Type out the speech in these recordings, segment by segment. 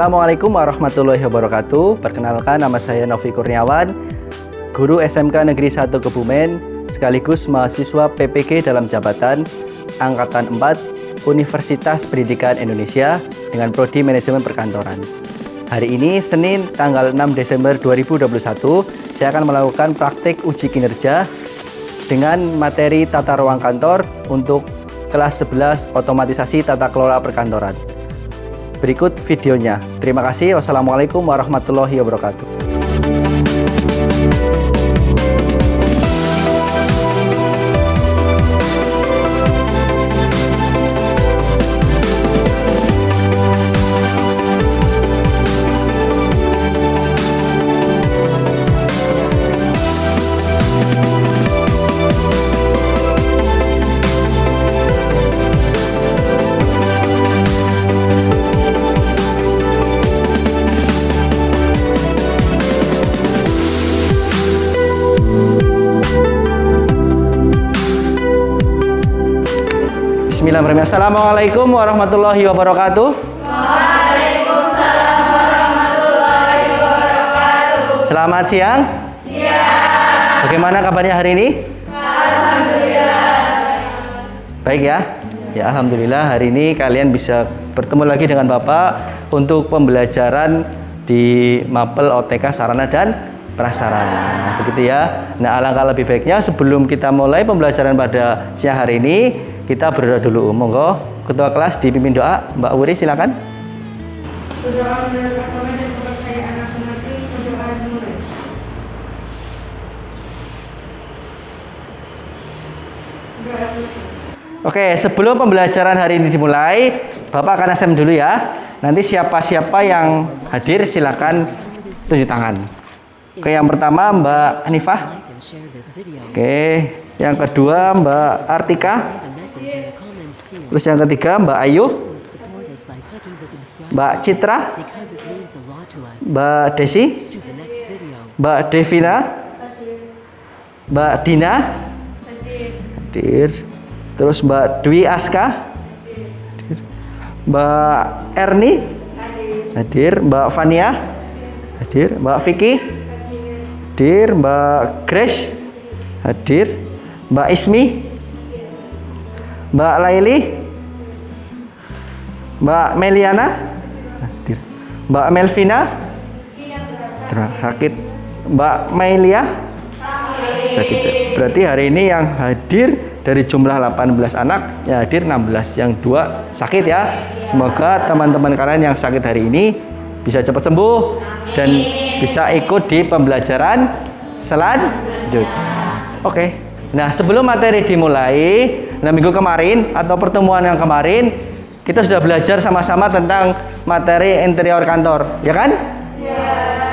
Assalamualaikum warahmatullahi wabarakatuh. Perkenalkan, nama saya Novi Kurniawan, guru SMK Negeri 1 Kebumen, sekaligus mahasiswa PPG dalam jabatan Angkatan 4 Universitas Pendidikan Indonesia dengan Prodi Manajemen Perkantoran. Hari ini, Senin, tanggal 6 Desember 2021, saya akan melakukan praktik uji kinerja dengan materi tata ruang kantor untuk kelas 11 otomatisasi tata kelola perkantoran. Berikut videonya. Terima kasih. Wassalamualaikum warahmatullahi wabarakatuh. Bismillahirrahmanirrahim. Assalamualaikum warahmatullahi wabarakatuh. Waalaikumsalam warahmatullahi wabarakatuh. Selamat siang. Siang. Bagaimana kabarnya hari ini? Alhamdulillah. Baik ya. Ya, alhamdulillah hari ini kalian bisa bertemu lagi dengan Bapak untuk pembelajaran di Mapel OTK Sarana dan Prasarana. Begitu ya. Nah, alangkah lebih baiknya sebelum kita mulai pembelajaran pada siang hari ini, kita berdoa dulu. Monggo ketua kelas dipimpin doa. Mbak Wuri, silakan. Berdoa menurut agama dan kepercayaan masing-masing. Berdoa dimulai. Oke, sebelum pembelajaran hari ini dimulai, Bapak akan asem dulu ya. Nanti siapa-siapa yang hadir silakan tunjuk tangan. Oke, yang pertama Mbak Hanifah. Oke, yang kedua Mbak Artika. Terus yang ketiga Mbak Ayu, Mbak Citra, Mbak Desi, Mbak Devina, Mbak Dina, hadir. Terus Mbak Dwi Aska, hadir. Mbak Erni, hadir. Mbak Fania, hadir. Mbak Vicky, hadir. Mbak Grace, hadir. Mbak Ismi, Mbak Laili, Mbak Meliana, hadir. Mbak Melvina, sakit. Mbak Mailia, sakit. Berarti hari ini yang hadir dari jumlah 18 anak, yang hadir 16, yang 2 sakit ya. Semoga teman-teman kalian yang sakit hari ini bisa cepat sembuh dan bisa ikut di pembelajaran selanjutnya. Oke. Nah, sebelum materi dimulai, minggu kemarin atau pertemuan yang kemarin, kita sudah belajar sama-sama tentang materi interior kantor, ya kan? Ya.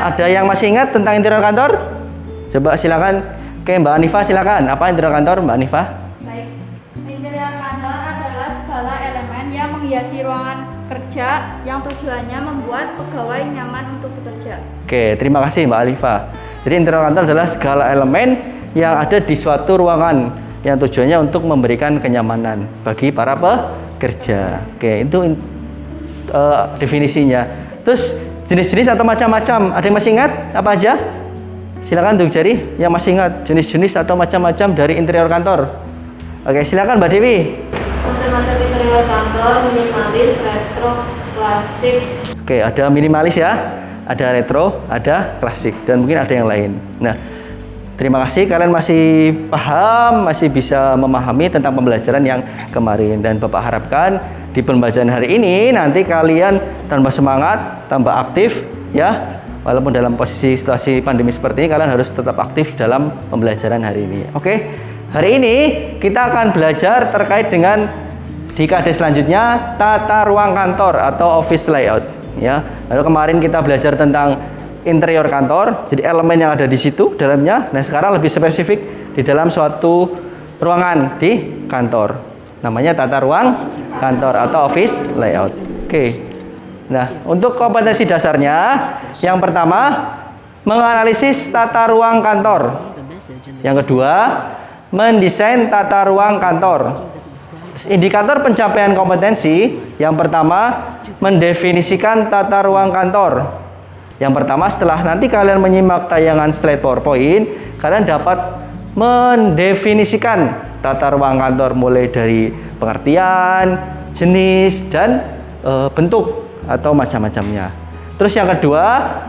Ada yang masih ingat tentang interior kantor? Coba silakan. Oke, Mbak Hanifah silakan. Apa interior kantor, Mbak Hanifah? Baik. Interior kantor adalah segala elemen yang menghiasi ruangan kerja yang tujuannya membuat pegawai nyaman untuk bekerja. Oke, terima kasih Mbak Hanifah. Jadi interior kantor adalah segala elemen yang ada di suatu ruangan yang tujuannya untuk memberikan kenyamanan bagi para pekerja. Oke, itu definisinya. Terus jenis-jenis atau macam-macam, ada yang masih ingat apa aja? Silakan tunjuk jari yang masih ingat jenis-jenis atau macam-macam dari interior kantor. Oke, silakan Mbak Dewi. Macam-macam interior kantor, minimalis, retro, klasik. Oke, ada minimalis ya, ada retro, ada klasik, dan mungkin ada yang lain. Nah, terima kasih kalian masih paham, masih bisa memahami tentang pembelajaran yang kemarin. Dan Bapak harapkan di pembelajaran hari ini nanti kalian tambah semangat, tambah aktif ya. Walaupun dalam posisi situasi pandemi seperti ini, kalian harus tetap aktif dalam pembelajaran hari ini. Oke, hari ini kita akan belajar terkait dengan di KD selanjutnya tata ruang kantor atau office layout ya. Lalu kemarin kita belajar tentang interior kantor, jadi elemen yang ada di situ dalamnya. Nah, sekarang lebih spesifik di dalam suatu ruangan di kantor. Namanya tata ruang kantor atau office layout. Oke. Nah, untuk kompetensi dasarnya, yang pertama menganalisis tata ruang kantor. Yang kedua, mendesain tata ruang kantor. indikator pencapaian kompetensi yang pertama mendefinisikan tata ruang kantor. Yang pertama, setelah nanti kalian menyimak tayangan slide PowerPoint, kalian dapat mendefinisikan tata ruang kantor mulai dari pengertian, jenis, dan bentuk atau macam-macamnya. Terus yang kedua,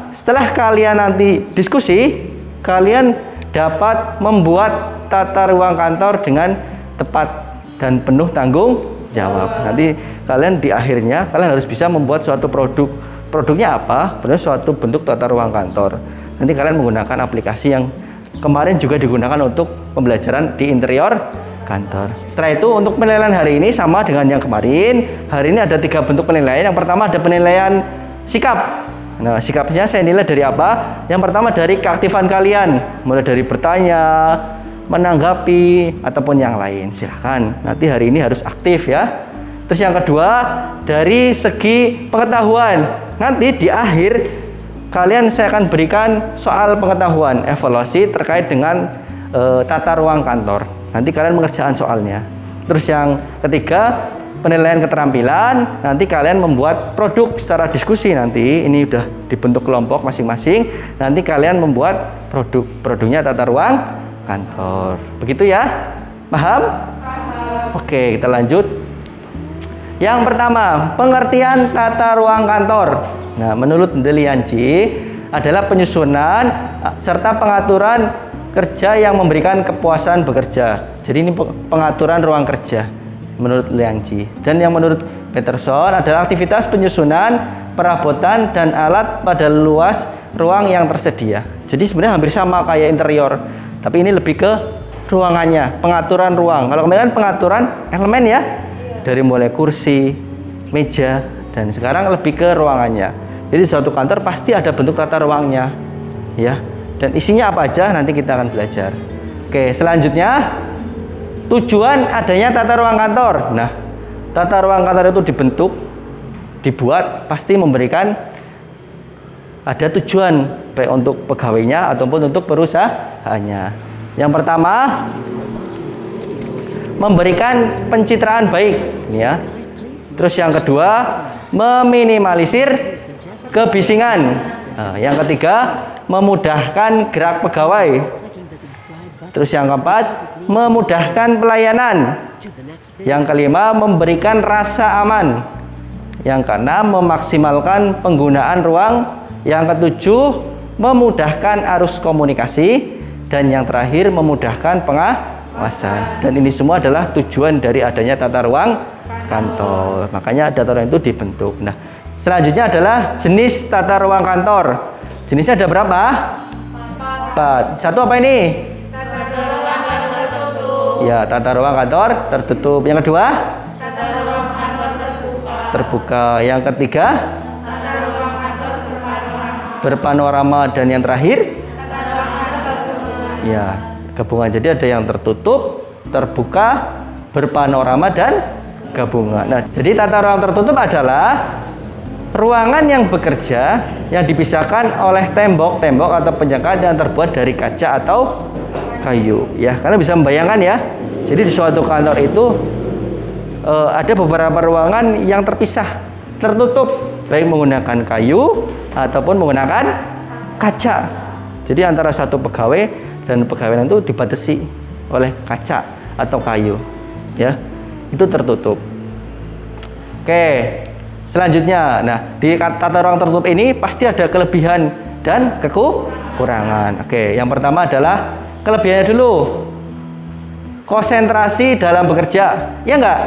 setelah kalian nanti diskusi, kalian dapat membuat tata ruang kantor dengan tepat dan penuh tanggung jawab. Nanti kalian di akhirnya kalian harus bisa membuat suatu produk. Produknya apa? Benar suatu bentuk tata ruang kantor. Nanti kalian menggunakan aplikasi yang kemarin juga digunakan untuk pembelajaran di interior kantor. Setelah itu untuk penilaian hari ini sama dengan yang kemarin. Hari ini ada 3 bentuk penilaian. Yang pertama ada penilaian sikap. Nah, sikapnya saya nilai dari apa? Yang pertama dari keaktifan kalian, mulai dari bertanya, menanggapi, ataupun yang lain. Silahkan, nanti hari ini harus aktif ya. Terus yang kedua, dari segi pengetahuan. Nanti di akhir, saya akan berikan soal pengetahuan, evaluasi terkait dengan tata ruang kantor. Nanti kalian mengerjakan soalnya. Terus yang ketiga, penilaian keterampilan. Nanti kalian membuat produk secara diskusi nanti. Ini udah dibentuk kelompok masing-masing. Nanti kalian membuat produknya tata ruang kantor. Begitu ya? Paham? Oke, kita lanjut. Yang pertama, pengertian tata ruang kantor. Nah, menurut Delianji adalah penyusunan serta pengaturan kerja yang memberikan kepuasan bekerja. Jadi ini pengaturan ruang kerja menurut Delianji. Dan yang menurut Peterson adalah aktivitas penyusunan, perabotan dan alat pada luas ruang yang tersedia. Jadi sebenarnya hampir sama kayak interior, tapi ini lebih ke ruangannya, pengaturan ruang. Kalau kemarin pengaturan elemen ya, dari mulai kursi, meja, dan sekarang lebih ke ruangannya. Jadi suatu kantor pasti ada bentuk tata ruangnya, ya. Dan isinya apa aja nanti kita akan belajar. Oke, selanjutnya tujuan adanya tata ruang kantor. Nah, tata ruang kantor itu dibuat pasti memberikan ada tujuan baik untuk pegawainya ataupun untuk perusahaannya. Yang pertama, memberikan pencitraan baik, ya. Terus yang kedua, meminimalisir kebisingan. Nah, yang ketiga, memudahkan gerak pegawai. Terus yang keempat, memudahkan pelayanan. Yang kelima, memberikan rasa aman. Yang keenam, memaksimalkan penggunaan ruang. Yang ketujuh, memudahkan arus komunikasi. Dan yang terakhir, memudahkan pengawasan. Dan ini semua adalah tujuan dari adanya tata ruang kantor. Makanya tata ruang itu dibentuk. Nah, selanjutnya adalah jenis tata ruang kantor. Jenisnya ada berapa? 4. Satu apa ini? Tata ruang kantor tertutup. Ya, tata ruang kantor tertutup. Yang kedua? Tata ruang kantor terbuka. Terbuka. Yang ketiga? Tata ruang kantor Berpanorama. Dan yang terakhir? Tata ruang kantor gabungan. Ya, gabungan. Jadi ada yang tertutup, terbuka, berpanorama, dan gabungan. Nah, jadi tata ruang tertutup adalah ruangan yang bekerja yang dipisahkan oleh tembok-tembok atau penjaga yang terbuat dari kaca atau kayu. Ya, kalian bisa membayangkan ya. Jadi di suatu kantor itu ada beberapa ruangan yang terpisah, tertutup, baik menggunakan kayu ataupun menggunakan kaca. Jadi antara satu pegawai dan pegawai itu dibatasi oleh kaca atau kayu. Ya, itu tertutup. Oke. Selanjutnya, nah di tata ruang tertutup ini pasti ada kelebihan dan kekurangan. Oke, yang pertama adalah kelebihannya dulu. Konsentrasi dalam bekerja, ya enggak?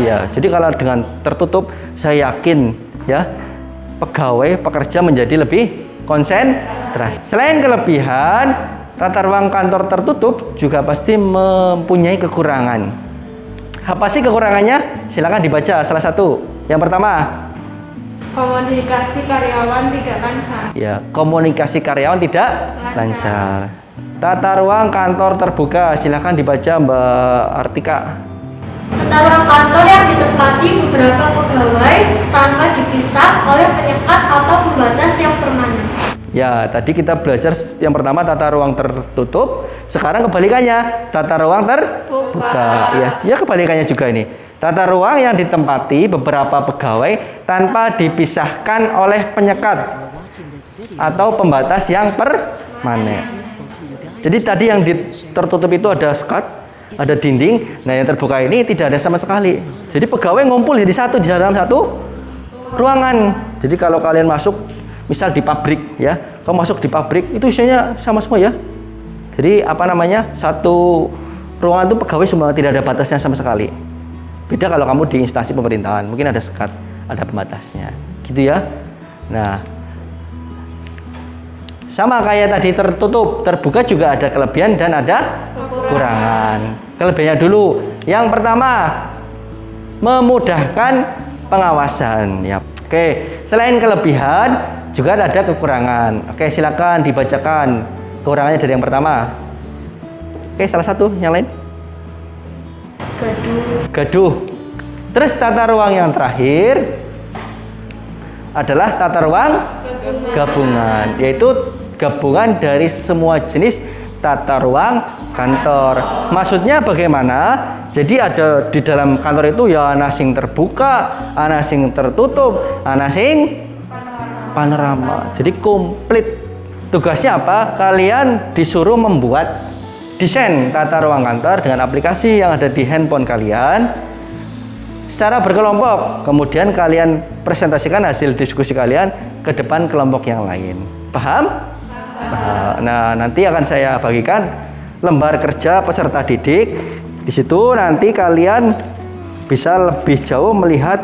Iya. Jadi kalau dengan tertutup, saya yakin ya pegawai pekerja menjadi lebih konsentrasi. Selain kelebihan, tata ruang kantor tertutup juga pasti mempunyai kekurangan. Apa sih kekurangannya? Silakan dibaca salah satu. Yang pertama, Komunikasi karyawan tidak lancar. ya, komunikasi karyawan tidak lancar. Tata ruang kantor terbuka, silakan dibaca Mbak Artika. Tata ruang kantor yang ditempati beberapa pegawai tanpa dipisah oleh penyekat atau pembatas yang permanen. Ya, tadi kita belajar yang pertama tata ruang tertutup, sekarang kebalikannya, tata ruang terbuka. Ya, kebalikannya juga ini. Tata ruang yang ditempati beberapa pegawai tanpa dipisahkan oleh penyekat atau pembatas yang permanen. Jadi tadi yang tertutup itu ada sekat, ada dinding. Nah, yang terbuka ini tidak ada sama sekali. Jadi pegawai ngumpul di dalam satu ruangan. Jadi kalau kalian masuk, misal di pabrik ya, kamu masuk di pabrik itu isinya sama semua ya. Jadi satu ruangan itu pegawai semua, tidak ada batasnya sama sekali. Beda kalau kamu di instansi pemerintahan, mungkin ada sekat, ada pembatasnya, gitu ya. Nah, sama kayak tadi tertutup, terbuka juga ada kelebihan dan ada kekurangan. Kelebihannya dulu, yang pertama memudahkan pengawasan. Ya. Oke, selain kelebihan juga ada kekurangan. Oke, silakan dibacakan kekurangannya dari yang pertama. Oke, salah satu, yang lain. Gaduh. Terus tata ruang yang terakhir adalah tata ruang gabungan, yaitu gabungan dari semua jenis tata ruang kantor. Maksudnya bagaimana? Jadi ada di dalam kantor itu ya ana sing terbuka, ana sing tertutup, ana sing panorama. Jadi komplit. Tugasnya apa? Kalian disuruh membuat desain tata ruang kantor dengan aplikasi yang ada di handphone kalian secara berkelompok. Kemudian kalian presentasikan hasil diskusi kalian ke depan kelompok yang lain. Paham? Nah, nanti akan saya bagikan lembar kerja peserta didik. Di situ nanti kalian bisa lebih jauh melihat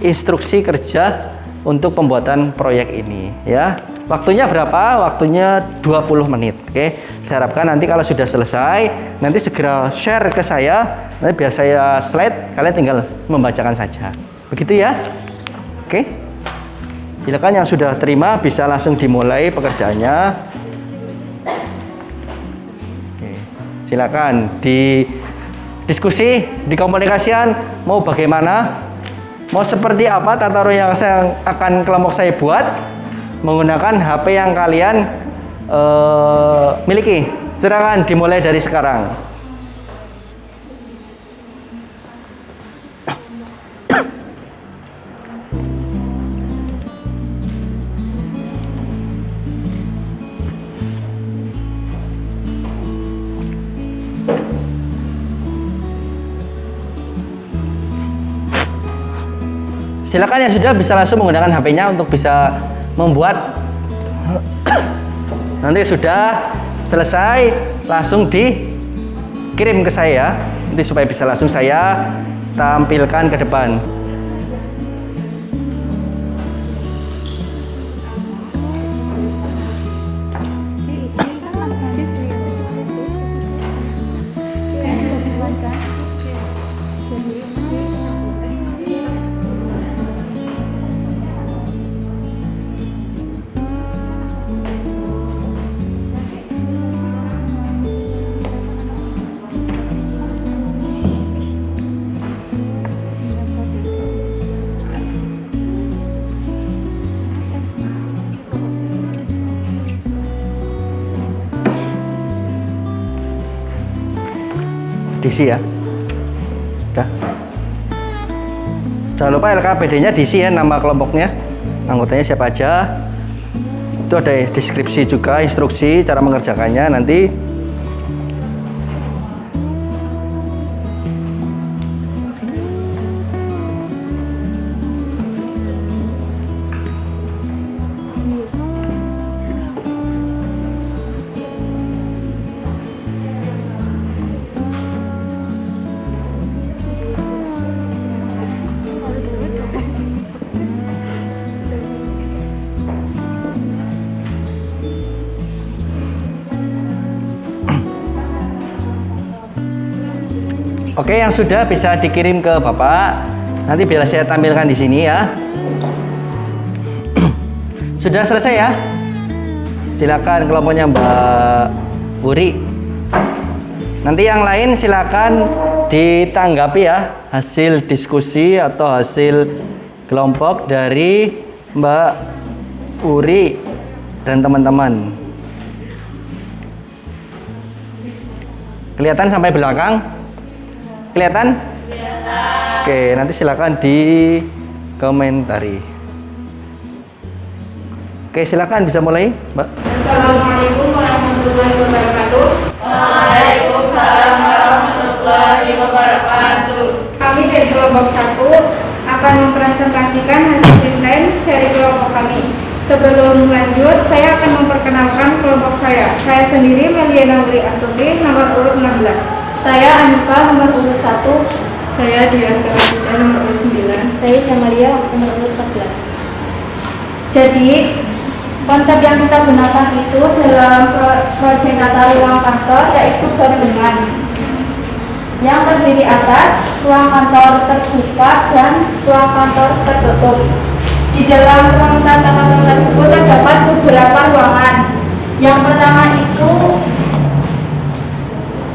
instruksi kerja untuk pembuatan proyek ini ya. Waktunya berapa? Waktunya 20 menit. Oke. Saya harapkan nanti kalau sudah selesai, nanti segera share ke saya. Nanti biar saya slide, kalian tinggal membacakan saja. Begitu ya. Oke. Silakan yang sudah terima bisa langsung dimulai pekerjaannya. Oke. Silakan di diskusi, dikomunikasikan mau bagaimana? Mau seperti apa tata ruang yang akan kelompok saya buat? Menggunakan HP yang kalian miliki. Silakan dimulai dari sekarang. Silakan yang sudah bisa langsung menggunakan HP-nya untuk bisa membuat. Nanti sudah selesai langsung dikirim ke saya nanti supaya bisa langsung saya tampilkan ke depan. Diisi ya. Udah. Jangan lupa LKPD-nya diisi ya, nama kelompoknya, anggotanya siapa aja. Itu ada deskripsi juga, instruksi cara mengerjakannya nanti. Oke, yang sudah bisa dikirim ke Bapak. Nanti biar saya tampilkan di sini ya. Sudah selesai ya? Silakan kelompoknya Mbak Uri. Nanti yang lain silakan ditanggapi ya hasil diskusi atau hasil kelompok dari Mbak Uri dan teman-teman. Kelihatan sampai belakang? Kelihatan? Kelihatan. Oke, nanti silakan dikomentari. Oke, silakan bisa mulai, Mbak. Assalamualaikum warahmatullahi wabarakatuh. Waalaikumsalam warahmatullahi wabarakatuh. Kami dari kelompok 1 akan mempresentasikan hasil desain dari kelompok kami. Sebelum lanjut, saya akan memperkenalkan kelompok saya. Saya sendiri Meliana Wuri Astuti, nomor urut 16. Saya Anifa, nomor urut 1. Saya Dwi Askara, nomor urut 9. Saya Syamalia, nomor urut 14. Jadi, konsep yang kita gunakan itu dalam proyek tata ruang kantor yaitu gabungan yang terdiri atas ruang kantor terbuka dan ruang kantor tertutup. Di dalam ruang tata kantor tersebut terdapat beberapa ruangan. Yang pertama itu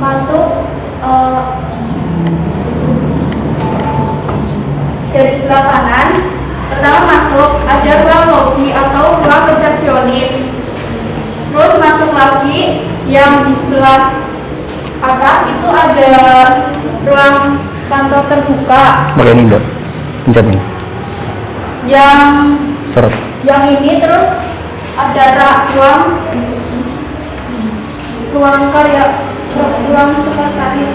masuk dari sebelah kanan. Pertama masuk ada ruang lobby atau ruang resepsionis. Terus masuk lagi yang di sebelah atas itu ada ruang kantor terbuka. Bagian ini, Mbak. Pencet ini. Sorot. Yang ini terus ada ruang sekretaris.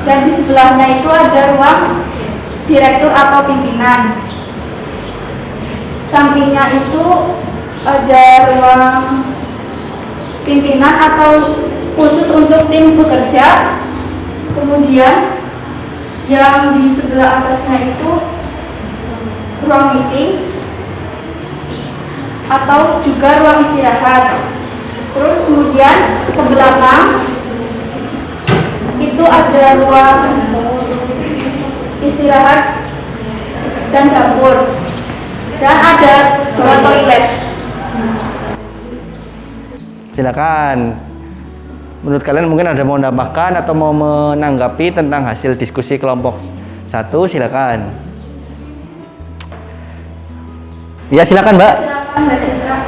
Dan di sebelahnya itu ada ruang direktur atau pimpinan. Sampingnya itu ada ruang pimpinan atau khusus untuk tim bekerja. Kemudian yang di sebelah atasnya itu ruang meeting atau juga ruang istirahat. Terus kemudian ke belakang itu ada ruang istirahat dan dapur. Dan ada 2 toilet. Silakan. Menurut kalian mungkin ada mau menambahkan atau mau menanggapi tentang hasil diskusi kelompok 1, silakan. Ya, silakan, Mbak. Silakan Mbak Citra.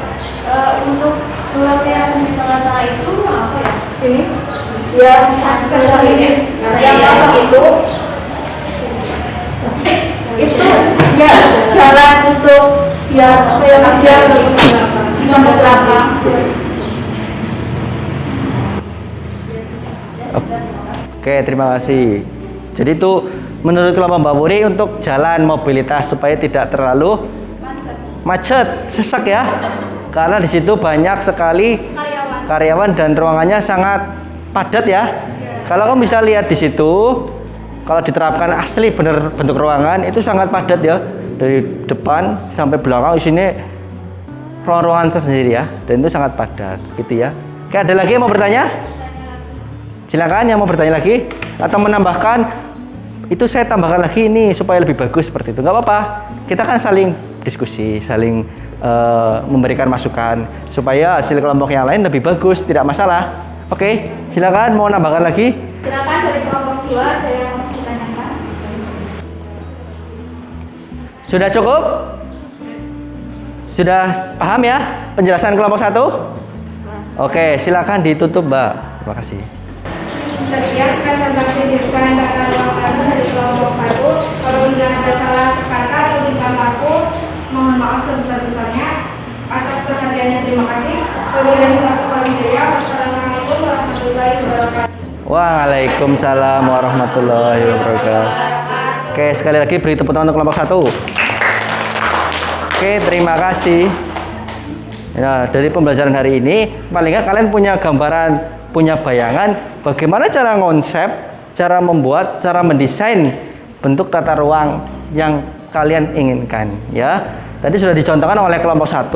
Untuk ruang yang di tengah-tengah itu apa ya? Ini yang sebelah ini. Yang kosong itu ya jalan untuk ya kerja sampai belakang. Oke, terima kasih. Jadi itu menurut kelompok Mbak Wuri untuk jalan mobilitas supaya tidak terlalu macet, sesak ya. Karena di situ banyak sekali karyawan dan ruangannya sangat padat ya. Kalau kamu bisa lihat di situ, kalau diterapkan asli bener bentuk ruangan itu sangat padat ya. Dari depan sampai belakang isinya ruang-ruangan tersendiri ya. Dan itu sangat padat gitu ya. Oke, ada lagi yang mau bertanya? Silakan yang mau bertanya lagi atau menambahkan. Itu saya tambahkan lagi ini supaya lebih bagus seperti itu. Nggak apa-apa. Kita kan saling diskusi, saling memberikan masukan supaya hasil kelompok yang lain lebih bagus, tidak masalah. Oke, silakan mau nambahkan lagi. Silakan dari kelompok 2 saya mau ditanyakan. Sudah cukup? Sudah paham ya penjelasan kelompok 1? Oke, silakan ditutup, Mbak. Terima kasih. Sekian presentasi desain tata ruang kantor dari kelompok 1. Kalau tidak ada salah kata atau tingkah laku, mohon maaf sebesar-besarnya. Atas perhatiannya terima kasih. Wabillahi taufiq wal hidayah. Wassalamualaikum warahmatullahi wabarakatuh. Waalaikumsalam warahmatullahi wabarakatuh. Oke, sekali lagi beri tepuk tangan untuk kelompok 1. Oke, terima kasih. Ya, dari pembelajaran hari ini, paling nggak kalian punya gambaran, punya bayangan bagaimana cara konsep, cara membuat, cara mendesain bentuk tata ruang yang kalian inginkan ya. Tadi sudah dicontohkan oleh kelompok 1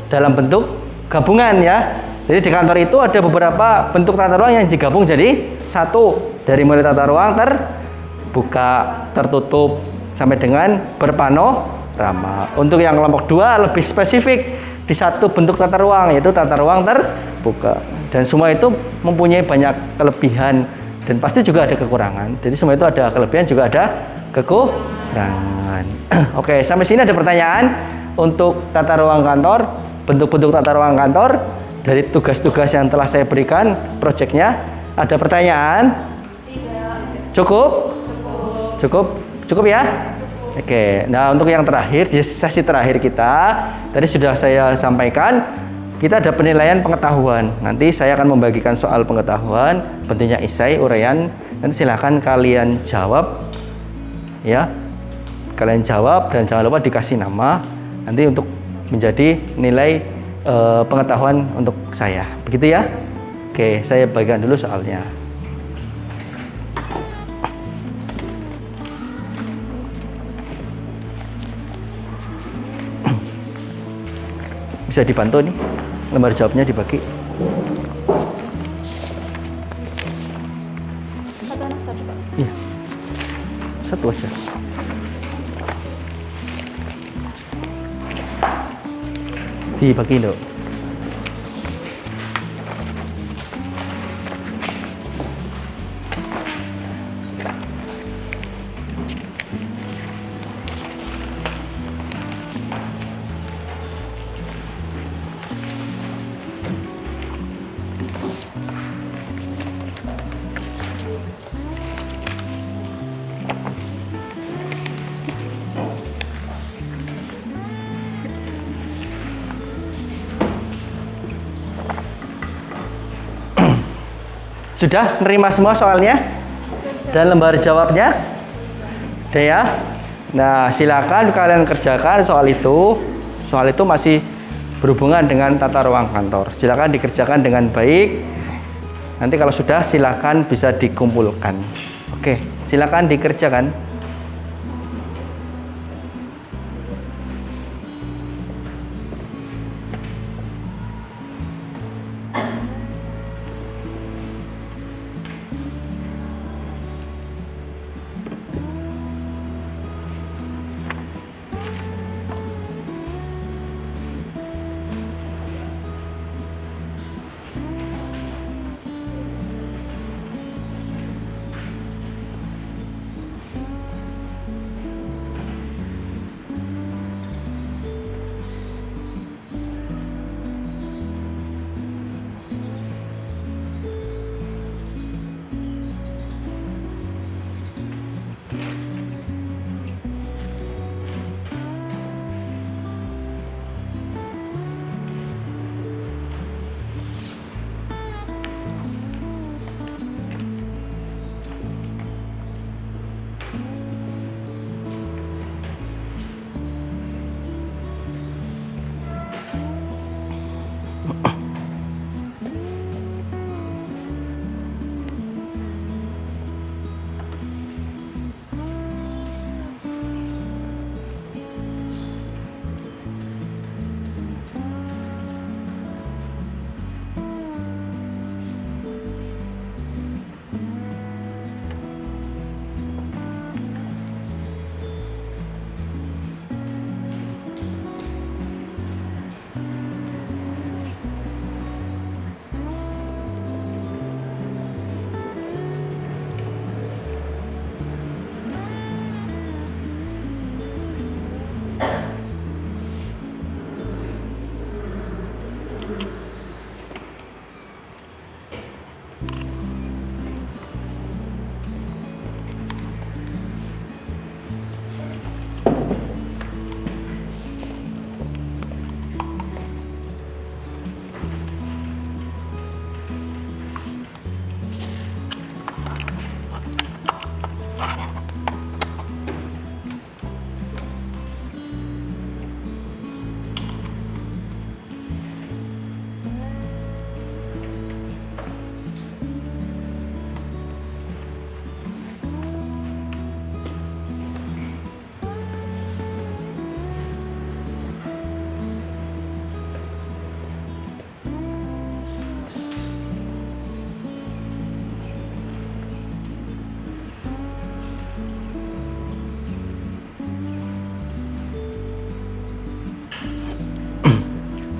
dalam bentuk gabungan ya. Jadi di kantor itu ada beberapa bentuk tata ruang yang digabung jadi satu. Dari mulai tata ruang terbuka, tertutup sampai dengan berpanorama. Untuk yang kelompok 2 lebih spesifik di satu bentuk tata ruang yaitu tata ruang terbuka. Dan semua itu mempunyai banyak kelebihan dan pasti juga ada kekurangan. Jadi semua itu ada kelebihan juga ada kekurangan. Oke, sampai sini ada pertanyaan untuk tata ruang kantor, bentuk-bentuk tata ruang kantor dari tugas-tugas yang telah saya berikan, proyeknya. Ada pertanyaan? Cukup? Cukup? Cukup ya? Oke, nah untuk yang terakhir, di sesi terakhir kita, tadi sudah saya sampaikan, kita ada penilaian pengetahuan. Nanti saya akan membagikan soal pengetahuan, pentingnya esai, uraian, nanti silahkan kalian jawab, ya. Kalian jawab dan jangan lupa dikasih nama, nanti untuk menjadi nilai pengetahuan untuk saya. Begitu ya? Oke, saya bagikan dulu soalnya. Bisa dibantu nih, lembar jawabnya dibagi. Satu anak satu, Pak. Iya, satu aja. Dibagi dong. Sudah nerima semua soalnya dan lembar jawabnya? Udah ya? Nah, silakan kalian kerjakan soal itu. Soal itu masih berhubungan dengan tata ruang kantor. Silakan dikerjakan dengan baik. Nanti kalau sudah silakan bisa dikumpulkan. Oke, silakan dikerjakan.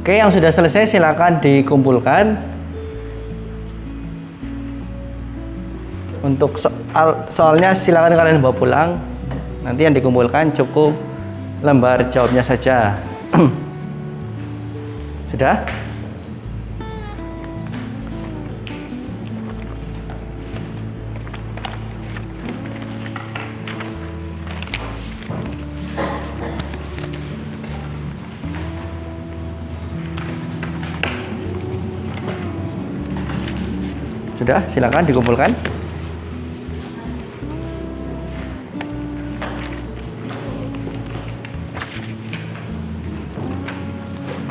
Oke, yang sudah selesai silakan dikumpulkan. Untuk soalnya silakan kalian bawa pulang. Nanti yang dikumpulkan cukup lembar jawabnya saja. Sudah? Sudah, silakan dikumpulkan.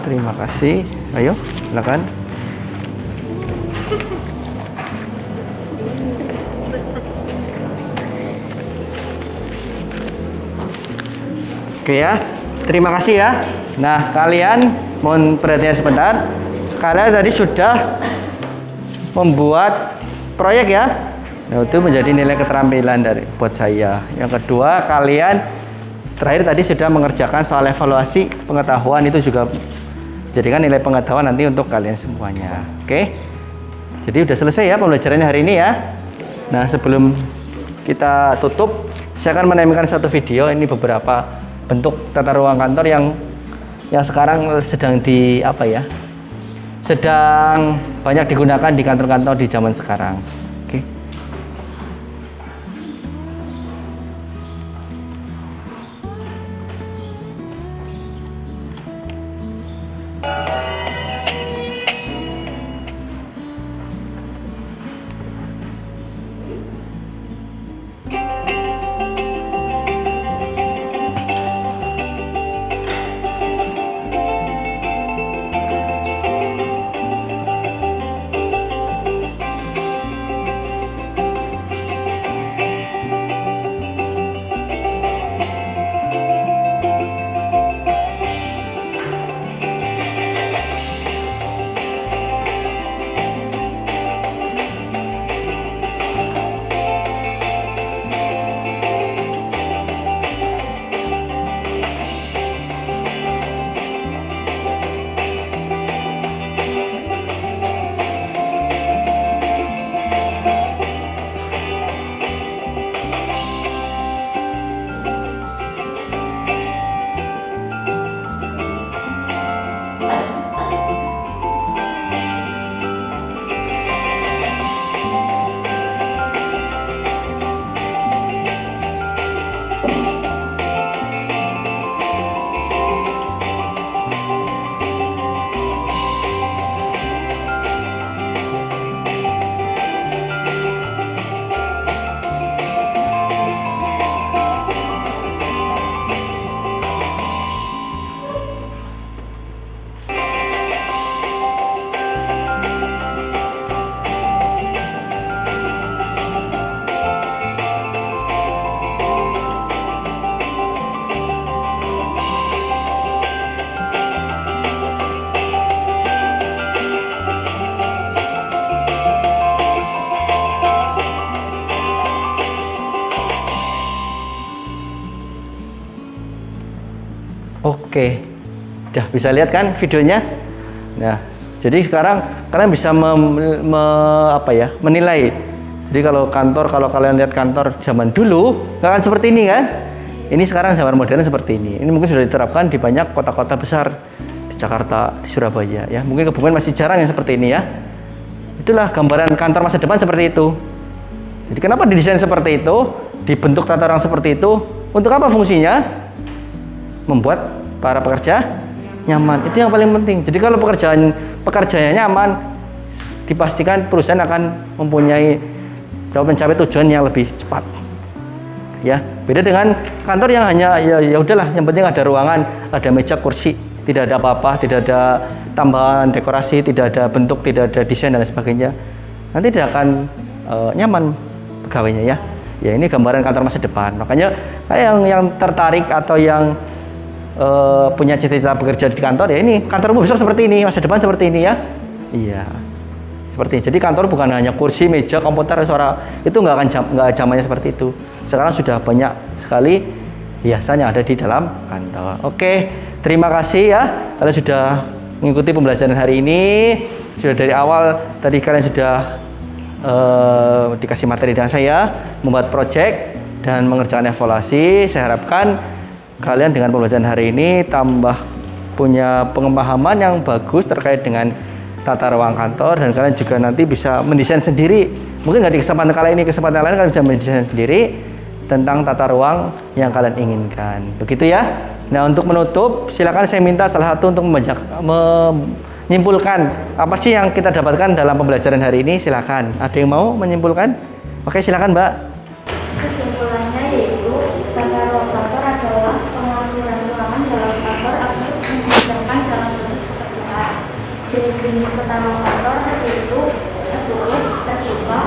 Terima kasih. Ayo, silakan. Oke ya, terima kasih ya. Nah, kalian mohon perhatian sebentar. Kalian tadi sudah membuat proyek ya. Nah, itu menjadi nilai keterampilan buat saya. Yang kedua, kalian terakhir tadi sudah mengerjakan soal evaluasi pengetahuan, itu juga jadikan nilai pengetahuan nanti untuk kalian semuanya. Oke. Jadi udah selesai ya pembelajarannya hari ini ya. Nah, sebelum kita tutup, saya akan menampilkan satu video. Ini beberapa bentuk tata ruang kantor yang sekarang sedang sedang banyak digunakan di kantor-kantor di zaman sekarang. Oke. Oke, udah bisa lihat kan videonya? Nah, jadi sekarang kalian bisa menilai. Jadi kalau kalian lihat kantor zaman dulu, nggak akan seperti ini kan? Ini sekarang zaman modern seperti ini. Ini mungkin sudah diterapkan di banyak kota-kota besar, di Jakarta, di Surabaya ya. Mungkin Kebumen masih jarang yang seperti ini ya. Itulah gambaran kantor masa depan seperti itu. Jadi kenapa didesain seperti itu, dibentuk tata ruang seperti itu? Untuk apa fungsinya? Membuat para pekerja nyaman. Itu yang paling penting. Jadi kalau pekerjaannya nyaman, dipastikan perusahaan akan mencapai tujuan yang lebih cepat. Ya, beda dengan kantor yang hanya ya udahlah, yang penting ada ruangan, ada meja, kursi, tidak ada apa-apa, tidak ada tambahan dekorasi, tidak ada bentuk, tidak ada desain dan lain sebagainya. Nanti tidak akan nyaman pegawainya ya. Ya, ini gambaran kantor masa depan. Makanya yang tertarik atau yang punya cita-cita bekerja di kantor, ya ini kantormu besok seperti ini, masa depan seperti ini ya. Iya, seperti ini. Jadi kantor bukan hanya kursi, meja, komputer, suara, itu nggak zamannya seperti itu. Sekarang sudah banyak sekali hiasan yang ada di dalam kantor. Oke, terima kasih ya kalian sudah mengikuti pembelajaran hari ini. Sudah dari awal tadi kalian sudah dikasih materi dengan saya, membuat project dan mengerjakan evaluasi. Saya harapkan kalian dengan pembelajaran hari ini tambah punya pemahaman yang bagus terkait dengan tata ruang kantor, dan kalian juga nanti bisa mendesain sendiri. Mungkin nggak di kesempatan kali ini, kesempatan lain kalian bisa mendesain sendiri tentang tata ruang yang kalian inginkan. Begitu ya. Nah, untuk menutup, silakan saya minta salah satu untuk menyimpulkan apa sih yang kita dapatkan dalam pembelajaran hari ini. Silakan. Ada yang mau menyimpulkan? Oke, silakan Mbak. Kesimpulannya yaitu tata ruang kantor adalah pengaturan ruangan dalam kantor agar memudahkan dalam proses pekerjaan. Jenis-jenis tata ruang kantor yaitu tertutup, terbuka,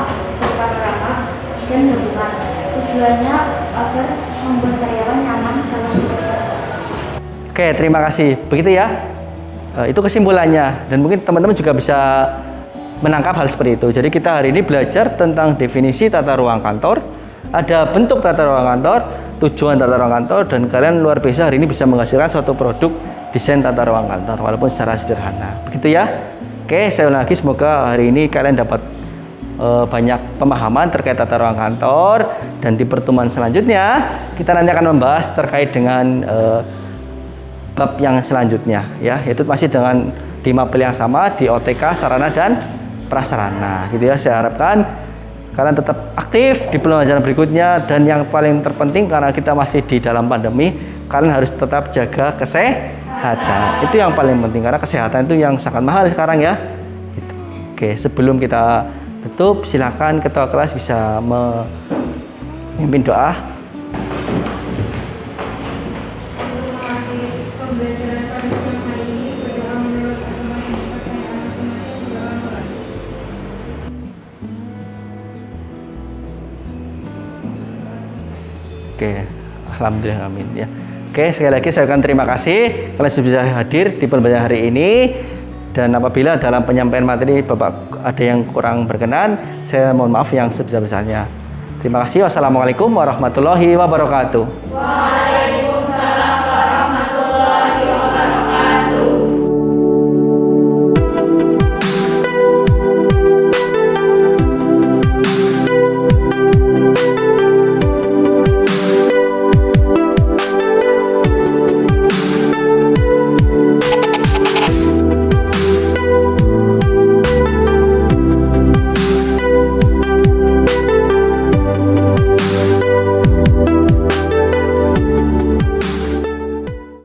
rapat, dan terbuka. Tujuannya agar membuat karyawan nyaman dalam bekerja. Oke, terima kasih. Begitu ya. Itu kesimpulannya, dan mungkin teman-teman juga bisa menangkap hal seperti itu. Jadi kita hari ini belajar tentang definisi tata ruang kantor, ada bentuk tata ruang kantor, tujuan tata ruang kantor, dan kalian luar biasa hari ini bisa menghasilkan suatu produk desain tata ruang kantor walaupun secara sederhana. Begitu ya. Oke, saya ulang lagi, semoga hari ini kalian dapat banyak pemahaman terkait tata ruang kantor, dan di pertemuan selanjutnya kita nanti akan membahas terkait dengan bab yang selanjutnya ya, yaitu masih dengan 5 mapel yang sama di OTK sarana dan prasarana gitu ya. Saya harapkan kalian tetap aktif di pembelajaran berikutnya, dan yang paling terpenting karena kita masih di dalam pandemi, kalian harus tetap jaga kesehatan. Itu yang paling penting karena kesehatan itu yang sangat mahal sekarang ya gitu. Oke, sebelum kita tutup, silakan ketua kelas bisa memimpin doa. Pembelajaran pada siang hari ini berdoa menurut agama Oke, alhamdulillah, amin ya. Oke, sekali lagi saya ucapkan terima kasih kalian sudah bisa hadir di pembelajaran hari ini. Dan apabila dalam penyampaian materi Bapak ada yang kurang berkenan, saya mohon maaf yang sebesar-besarnya. Terima kasih. Wassalamualaikum warahmatullahi wabarakatuh.